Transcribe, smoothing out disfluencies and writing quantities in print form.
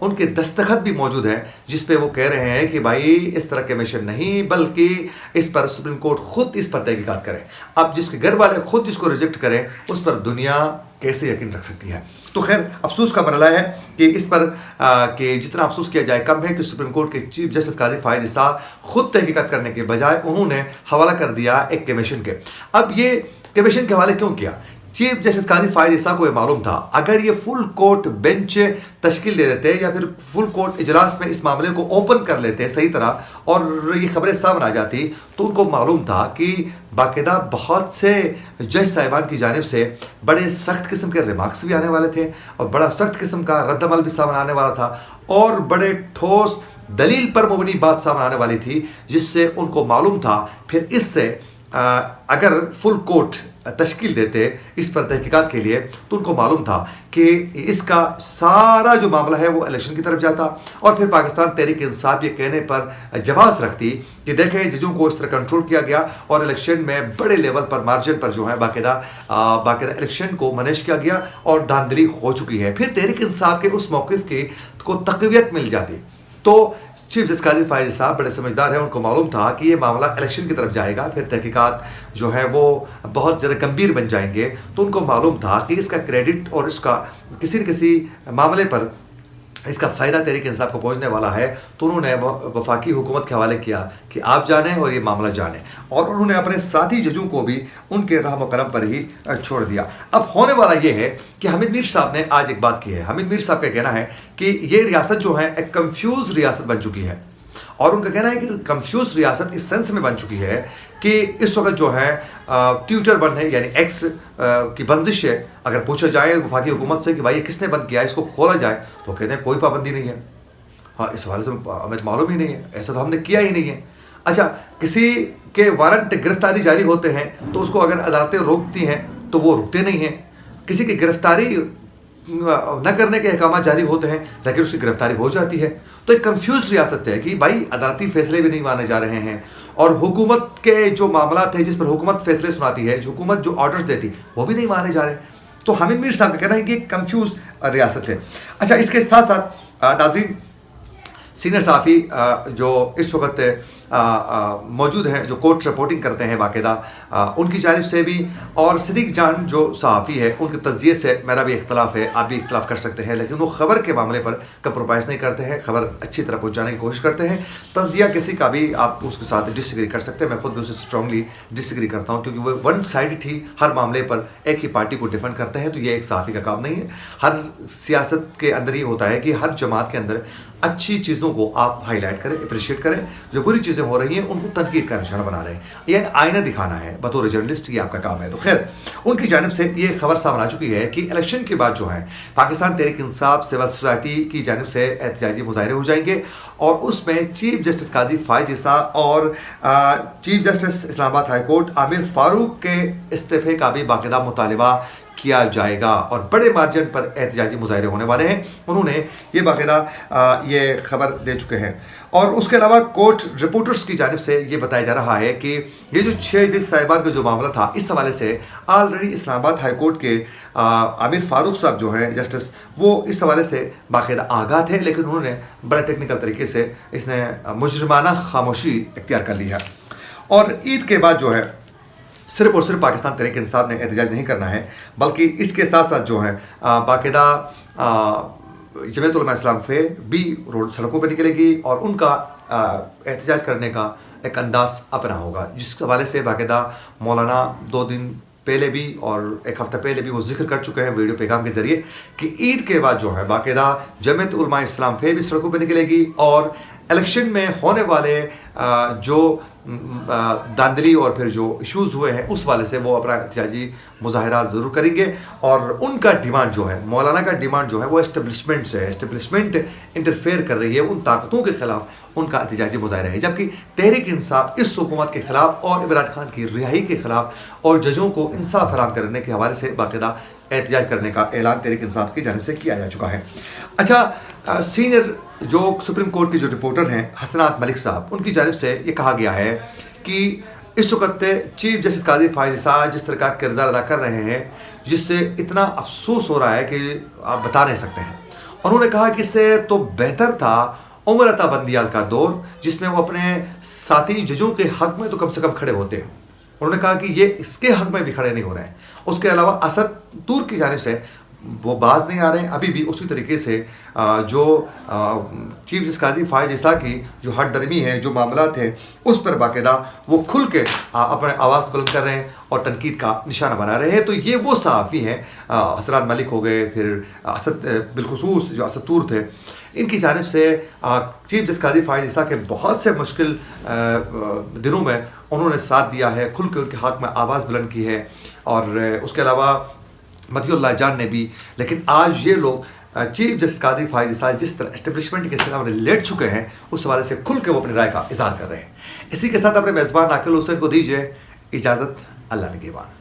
ان کے دستخط بھی موجود ہیں جس پہ وہ کہہ رہے ہیں کہ بھائی اس طرح کمیشن نہیں، بلکہ اس پر سپریم کورٹ خود اس پر تحقیقات کرے۔ اب جس کے گھر والے خود جس کو ریجیکٹ کریں اس پر دنیا کیسے یقین رکھ سکتی ہے؟ تو خیر افسوس کا مرحلہ ہے کہ اس پر کہ جتنا افسوس کیا جائے کم ہے کہ سپریم کورٹ کے چیف جسٹس قاضی فائز عیسیٰ خود تحقیقات کرنے کے بجائے انہوں نے حوالہ کر دیا ایک کمیشن کے۔ اب یہ کمیشن کے حوالے کیوں کیا؟ چیف جسٹس قاضی فائز عیسیٰ کو یہ معلوم تھا اگر یہ فل کورٹ بینچ تشکیل دے دیتے یا پھر فل کورٹ اجلاس میں اس معاملے کو اوپن کر لیتے صحیح طرح اور یہ خبریں سامنے آ جاتی، تو ان کو معلوم تھا کہ باقاعدہ بہت سے جج صاحبان کی جانب سے بڑے سخت قسم کے ریمارکس بھی آنے والے تھے اور بڑا سخت قسم کا رد عمل بھی سامنے آنے والا تھا اور بڑے ٹھوس دلیل پر مبنی بات سامنے آنے والی تھی، جس سے ان کو معلوم تھا پھر اس سے اگر فل کورٹ تشکیل دیتے اس پر تحقیقات کے لیے تو ان کو معلوم تھا کہ اس کا سارا جو معاملہ ہے وہ الیکشن کی طرف جاتا اور پھر پاکستان تحریک انصاف یہ کہنے پر جواز رکھتی کہ دیکھیں ججوں کو اس طرح کنٹرول کیا گیا اور الیکشن میں بڑے لیول پر مارجن پر جو ہے باقاعدہ الیکشن کو مینیج کیا گیا اور دھاندلی ہو چکی ہے۔ پھر تحریک انصاف کے اس موقف کی کو تقویت مل جاتی۔ تو چیف جسٹس قاضی فائز صاحب بڑے سمجھدار ہیں، ان کو معلوم تھا کہ یہ معاملہ الیکشن کی طرف جائے گا، پھر تحقیقات جو ہے وہ بہت زیادہ گمبھیر بن جائیں گے، تو ان کو معلوم تھا کہ اس کا کریڈٹ اور اس کا کسی نہ کسی معاملے پر اس کا فائدہ تحریک انصاف کو پہنچنے والا ہے، تو انہوں نے وفاقی حکومت کے حوالے کیا کہ آپ جانیں اور یہ معاملہ جانیں، اور انہوں نے اپنے ساتھی ججوں کو بھی ان کے رحم و کرم پر ہی چھوڑ دیا۔ اب ہونے والا یہ ہے کہ حمید میر صاحب نے آج ایک بات کی ہے۔ حمید میر صاحب کا کہنا ہے کہ یہ ریاست جو ہے ایک کنفیوز ریاست بن چکی ہے، اور ان کا کہنا ہے کہ کنفیوز ریاست اس سینس میں بن چکی ہے کہ اس وقت جو ہے ٹویٹر بند ہے، یعنی ایکس کی بندش ہے۔ اگر پوچھا جائے وفاقی حکومت سے کہ بھائی یہ کس نے بند کیا ہے، اس کو کھولا جائے، تو کہتے ہیں کوئی پابندی نہیں ہے۔ ہاں اس حوالے سے ہمیں معلوم ہی نہیں ہے، ایسا تو ہم نے کیا ہی نہیں ہے۔ اچھا کسی کے وارنٹ گرفتاری جاری ہوتے ہیں تو اس کو اگر عدالتیں روکتی ہیں تو وہ رکتے نہیں ہیں، کسی کی گرفتاری نہ کرنے کے احکامات جاری ہوتے ہیں لیکن اس کی گرفتاری ہو جاتی ہے۔ تو ایک کنفیوز ریاست ہے کہ بھائی عدالتی فیصلے بھی نہیں مانے جا رہے ہیں اور حکومت کے جو معاملات ہیں جس پر حکومت فیصلے سناتی ہے، جو حکومت جو آرڈرز دیتی وہ بھی نہیں مانے جا رہے۔ تو حمید میر صاحب کا کہنا ہے کہ ایک کنفیوز ریاست ہے۔ اچھا اس کے ساتھ ساتھ ناظرین، سینئر صحافی جو اس وقت موجود ہیں، جو کورٹ رپورٹنگ کرتے ہیں باقاعدہ، ان کی جانب سے بھی، اور صدیق جان جو صحافی ہے ان کے تجزیے سے میرا بھی اختلاف ہے، آپ بھی اختلاف کر سکتے ہیں، لیکن وہ خبر کے معاملے پر کمپرومائز نہیں کرتے ہیں، خبر اچھی طرح پہنچانے کی کوشش کرتے ہیں۔ تجزیہ کسی کا بھی آپ اس کے ساتھ ڈس ایگری کر سکتے ہیں، میں خود بھی اسے اسٹرانگلی ڈس ایگری کرتا ہوں، کیونکہ وہ ون سائڈڈ ہی ہر معاملے پر ایک ہی پارٹی کو ڈیفینڈ کرتے ہیں، تو یہ ایک صحافی کا کام نہیں ہے۔ ہر سیاست کے اندر یہ ہوتا ہے کہ ہر جماعت کے اندر اچھی چیزوں کو آپ ہائی لائٹ کریں، اپریشیٹ کریں، جو بری چیزیں ہو رہی ہیں ان کو تنقید کا نشانہ بنا رہے ہیں، یعنی آئینہ دکھانا ہے بطور جرنلسٹ، یہ آپ کا کام ہے۔ تو خیر ان کی جانب سے یہ خبر سامنے آ چکی ہے کہ الیکشن کے بعد جو ہے پاکستان تحریک انصاف سول سوسائٹی کی جانب سے احتجاجی مظاہرے ہو جائیں گے، اور اس میں چیف جسٹس قاضی فائز عیسیٰ اور چیف جسٹس اسلام آباد ہائی کورٹ عامر فاروق کے استعفے کا بھی باقاعدہ مطالبہ کیا جائے گا، اور بڑے مارجن پر احتجاجی مظاہرے ہونے والے ہیں۔ انہوں نے یہ باقاعدہ یہ خبر دے چکے ہیں، اور اس کے علاوہ کورٹ رپورٹرز کی جانب سے یہ بتایا جا رہا ہے کہ یہ جو 6 جج صاحبان کا جو معاملہ تھا، اس حوالے سے آلریڈی اسلام آباد ہائی کورٹ کے عامر فاروق صاحب جو ہیں جسٹس، وہ اس حوالے سے باقاعدہ آگاہ تھے، لیکن انہوں نے بڑے ٹیکنیکل طریقے سے اس نے مجرمانہ خاموشی اختیار کر لی ہے۔ اور عید کے بعد جو ہے صرف اور صرف پاکستان تحریک انصاف نے احتجاج نہیں کرنا ہے، بلکہ اس کے ساتھ ساتھ جو ہے باقاعدہ جمعیت علماء اسلام فے بھی روڈ سڑکوں پہ نکلے گی، اور ان کا احتجاج کرنے کا ایک انداز اپنا ہوگا، جس حوالے سے باقاعدہ مولانا 2 دن پہلے بھی اور 1 ہفتہ پہلے بھی وہ ذکر کر چکے ہیں ویڈیو پیغام کے ذریعے کہ عید کے بعد جو ہے باقاعدہ جمعیت علماء اسلام فے بھی سڑکوں پہ نکلے گی، اور الیکشن میں ہونے والے جو داندلی اور پھر جو ایشوز ہوئے ہیں اس والے سے وہ اپنا احتجاجی مظاہرات ضرور کریں گے، اور ان کا ڈیمانڈ جو ہے، مولانا کا ڈیمانڈ جو ہے وہ اسٹیبلشمنٹ سے ہے، اسٹیبلشمنٹ انٹرفیئر کر رہی ہے، ان طاقتوں کے خلاف ان کا احتجاجی مظاہرہ ہے، جبکہ تحریک انصاف اس حکومت کے خلاف اور عمران خان کی رہائی کے خلاف اور ججوں کو انصاف فراہم کرنے کے حوالے سے باقاعدہ احتجاج کرنے کا اعلان تحریک انصاف کی جانب سے کیا جا چکا ہے۔ اچھا سینئر جو سپریم کورٹ کے جو رپورٹر ہیں حسنات ملک صاحب، ان کی جانب سے یہ کہا گیا ہے کہ اس وقت چیف جسٹس قاضی فائز عیسیٰ جس طرح کا کردار ادا کر رہے ہیں، جس سے اتنا افسوس ہو رہا ہے کہ آپ بتا نہیں سکتے ہیں۔ انہوں نے کہا کہ اس سے تو بہتر تھا عمر عطا بندیال کا دور، جس میں وہ اپنے ساتھی ججوں کے حق میں تو کم سے کم کھڑے ہوتے ہیں۔ انہوں نے کہا کہ یہ اس کے حق میں بھی کھڑے نہیں ہو رہے ہیں۔ اس کے علاوہ اسد طور کی جانب سے وہ باز نہیں آ رہے ہیں، ابھی بھی اسی طریقے سے جو چیف جسٹس قاضی فائز عیسیٰ کی جو ہٹ درمی ہے، جو معاملات ہیں، اس پر باقاعدہ وہ کھل کے اپنے آواز بلند کر رہے ہیں اور تنقید کا نشانہ بنا رہے ہیں۔ تو یہ وہ صحافی ہیں، حسرات ملک ہو گئے، پھر اسد بالخصوص جو اسد طور تھے، ان کی جانب سے چیف جسٹس قاضی فائز عیسیٰ کے بہت سے مشکل دنوں میں انہوں نے ساتھ دیا ہے، کھل کے ان کے حق میں آواز بلند کی ہے، اور اس کے علاوہ مطیع اللہ جان نے بھی۔ لیکن آج یہ لوگ چیف جسٹس قاضی فائز عیسیٰ جس طرح اسٹیبلشمنٹ کے سامنے لیٹ چکے ہیں، اس حوالے سے کھل کے وہ اپنی رائے کا اظہار کر رہے ہیں۔ اسی کے ساتھ اپنے میزبان عاقل حسین کو دیجیے اجازت، اللہ نگہبان۔